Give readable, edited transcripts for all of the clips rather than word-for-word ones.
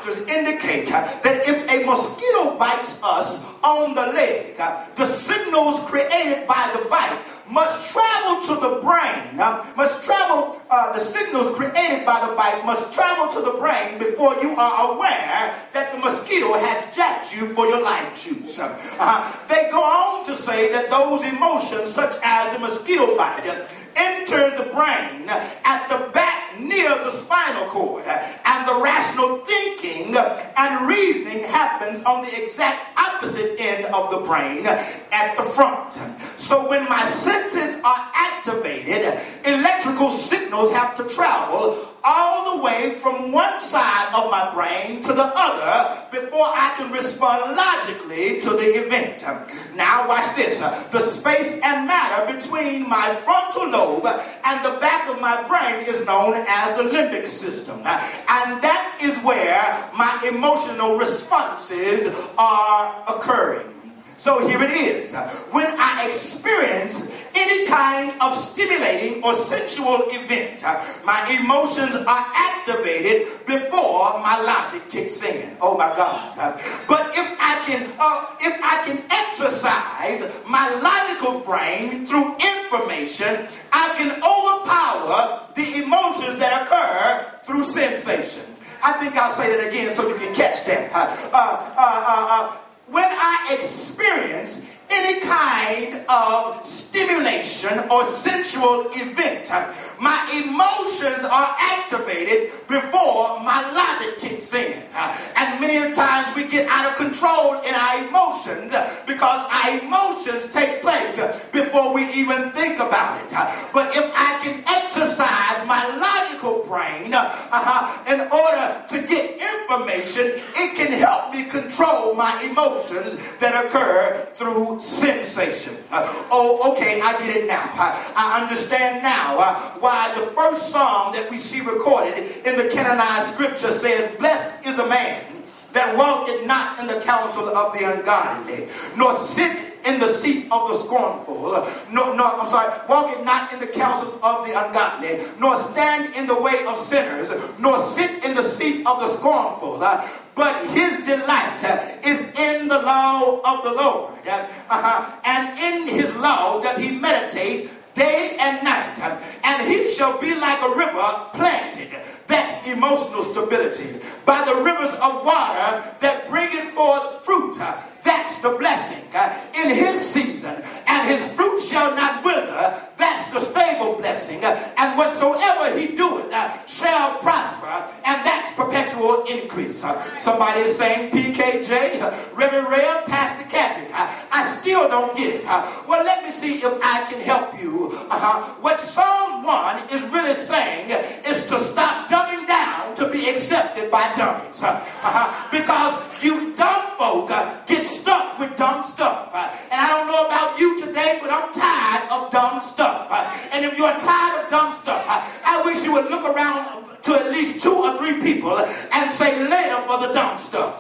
doctors indicate that if a mosquito bites us on the leg, the signals created by the bite must travel to the brain, the signals created by the bite must travel to the brain before you are aware that the mosquito has jacked you for your life juice. They go on to say that those emotions, such as the mosquito bite, enter the brain at the back near the spinal cord, and the rational thinking and reasoning happens on the exact opposite end of the brain at the front. So when my senses are activated, electrical signals have to travel all the way from one side of my brain to the other before I can respond logically to the event. Now watch this. The space and matter between my frontal lobe and the back of my brain is known as the limbic system. And that is where my emotional responses are occurring. So here it is. When I experience any kind of stimulating or sensual event, my emotions are activated before my logic kicks in. Oh my God. But if I can exercise my logical brain through information, I can overpower the emotions that occur through sensation. I think I'll say that again so you can catch that. When I experience any kind of stimulation or sensual event, my emotions are activated before my logic kicks in. And many times we get out of control in our emotions because our emotions take place before we even think about it. But if I can exercise my logical brain in order to get information, it can help me control my emotions that occur through sensation. Okay, I get it now. I understand now why the first psalm that we see recorded in the canonized scripture says, "Blessed is the man that walketh not in the counsel of the ungodly, nor sit in the seat of the scornful, walking not in the counsel of the ungodly, nor stand in the way of sinners, nor sit in the seat of the scornful, but his delight is in the law of the Lord, and in his law doth he meditate day and night, and he shall be like a river planted." That's emotional stability. "By the rivers of water that bringeth forth fruit." That's the blessing. "In his season, and his fruit shall not wither." That's the stable blessing. "And whatsoever he doeth shall prosper." And that's perpetual increase. Somebody is saying, "PKJ, Reverend Ray, Pastor Catherine, I still don't get it." Well, let me see if I can help you. What Psalms 1 is really saying is to stop dumbing down to be accepted by dummies. Because you dumb folk get stuck with dumb stuff. And I don't know about you today, but I'm tired of dumb stuff. And if you're tired of dumb stuff, I wish you would look around to at least 2 or 3 people and say, "Later for the dumb stuff."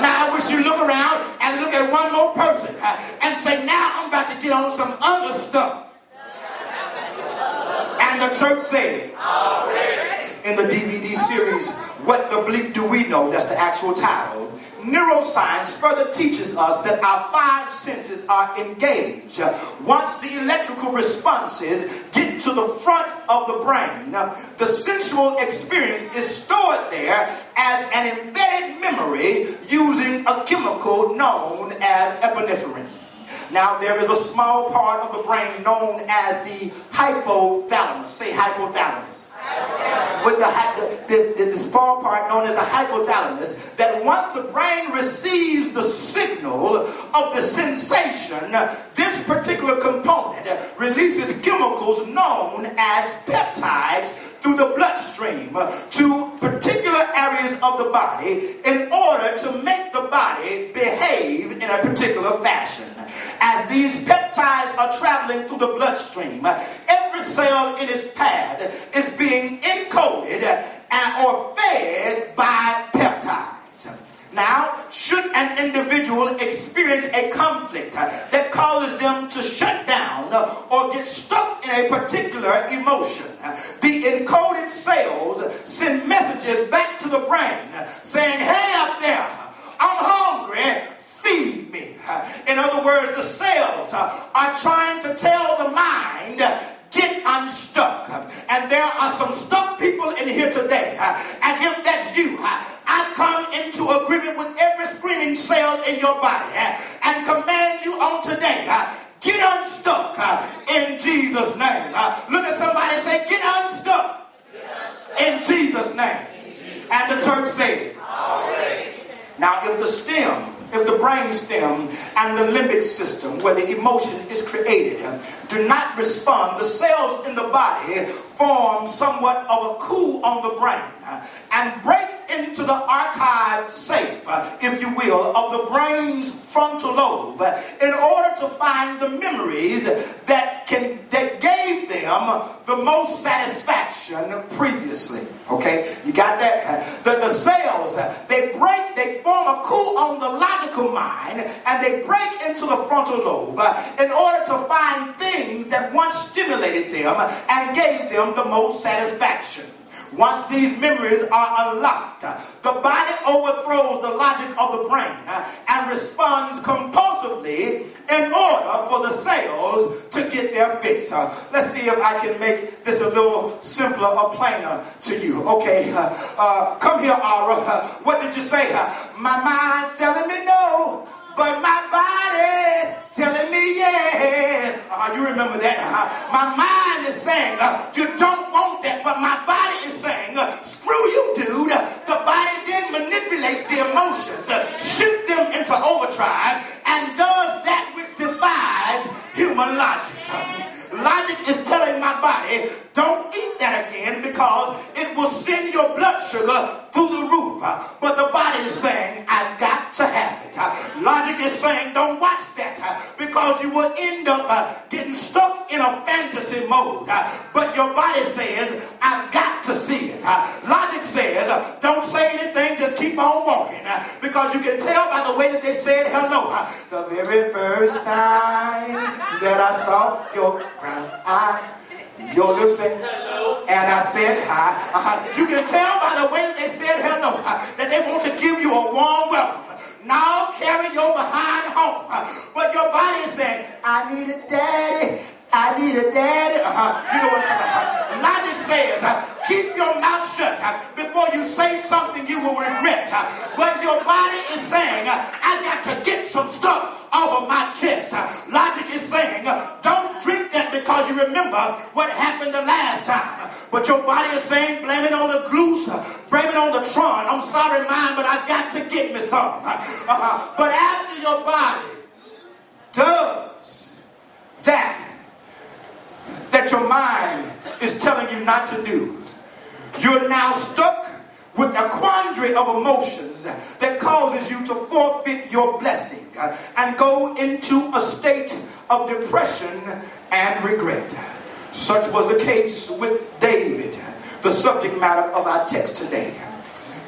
Now I wish you look around and look at one more person and say, "Now I'm about to get on some other stuff." And the church said, in the DVD series, "What the Bleep Do We Know?" That's the actual title. Neuroscience further teaches us that our 5 senses are engaged. Once the electrical responses get to the front of the brain, the sensual experience is stored there as an embedded memory using a chemical known as epinephrine. Now, there is a small part of the brain known as the hypothalamus. Say hypothalamus. With this small part known as the hypothalamus, that once the brain receives the signal of the sensation, this particular component releases chemicals known as peptides through the bloodstream to particular areas of the body in order to make the body behave in a particular fashion. As these peptides are traveling through the bloodstream, every cell in its path is being encoded or fed by peptides. Now, should an individual experience a conflict that causes them to shut down or get stuck in a particular emotion, the encoded cells send messages back to the brain saying, hey up there, I'm hungry, feed me. In other words, the cells are trying to tell the mind, get unstuck. And there are some stuck people in here today. And if that's you, I come into agreement with every screaming cell in your body and command you on today, get unstuck in Jesus' name. Look at somebody and say, get unstuck in Jesus' name. And the church said, now if the brain stem and the limbic system where the emotion is created do not respond, the cells in the body form somewhat of a coup on the brain and break into the archive safe, if you will, of the brain's frontal lobe in order to find the memories that gave them the most satisfaction previously. Okay, you got that? The cells, they form a coup on the logical mind, and they break into the frontal lobe in order to find things that once stimulated them and gave them the most satisfaction. Once these memories are unlocked, the body overthrows the logic of the brain and responds compulsively in order for the cells to get their fix. Let's see if I can make this a little simpler or plainer to you. Okay, come here, Aura. What did you say? My mind's telling me no, but my body's telling me yes. You remember that? My mind is saying, you don't want that, but my body is saying, screw you, dude. The body then manipulates the emotions, shifts them into overdrive, and does that which defies human logic. Logic is telling my body, don't eat that again because it will send your blood sugar through the roof. But the body is saying, I've got to have it. Logic is saying, don't watch that because you will end up getting stuck in a fantasy mode. But your body says, I've got to see it. Logic says, don't say anything, just keep on walking. Because you can tell by the way that they said hello. The very first time that I saw your brown eyes, your lips said hello, and I said hi. You can tell by the way that they said hello that they want to give you a warm welcome. Now carry your behind home. But your body is saying, I need a daddy. I need a daddy. You know what I'm talking about. Logic says, keep your mouth shut before you say something you will regret. But your body is saying, I got to get some stuff off of my chest. Logic is saying, don't drink that because you remember what happened the last time. But your body is saying, blame it on the goose, blame it on the Tron. I'm sorry, mine, but I got to get me some. But after your body does that your mind is telling you not to do, you're now stuck with a quandary of emotions that causes you to forfeit your blessing and go into a state of depression and regret. Such was the case with David, the subject matter of our text today.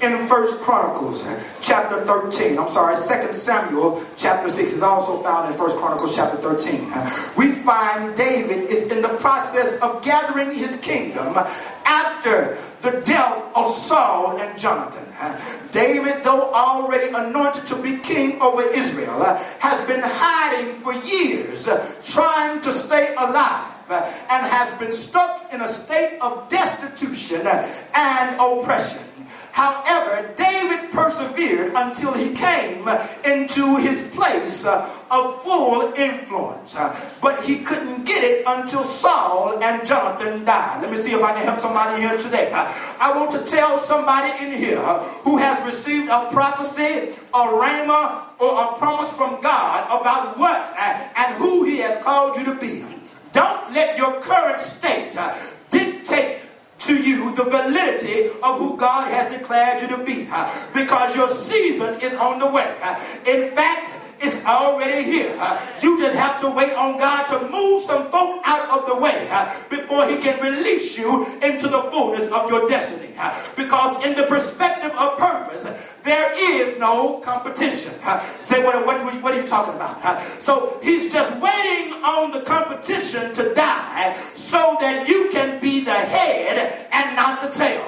In 1 Chronicles chapter 13, 2 Samuel chapter 6 is also found in 1 Chronicles chapter 13. We find David is in the process of gathering his kingdom after the death of Saul and Jonathan. David, though already anointed to be king over Israel, has been hiding for years, trying to stay alive, and has been stuck in a state of destitution and oppression. However, David persevered until he came into his place of full influence. But he couldn't get it until Saul and Jonathan died. Let me see if I can help somebody here today. I want to tell somebody in here who has received a prophecy, a rhema, or a promise from God about what and who he has called you to be. Don't let your current state dictate to you the validity of who God has declared you to be, because your season is on the way. In fact, it's already here. You just have to wait on God to move some folk out of the way before he can release you into the fullness of your destiny. Because in the perspective of purpose, there is no competition. Say, what are you talking about? So he's just waiting on the competition to die so that you can be the head and not the tail.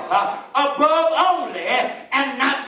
Above only and not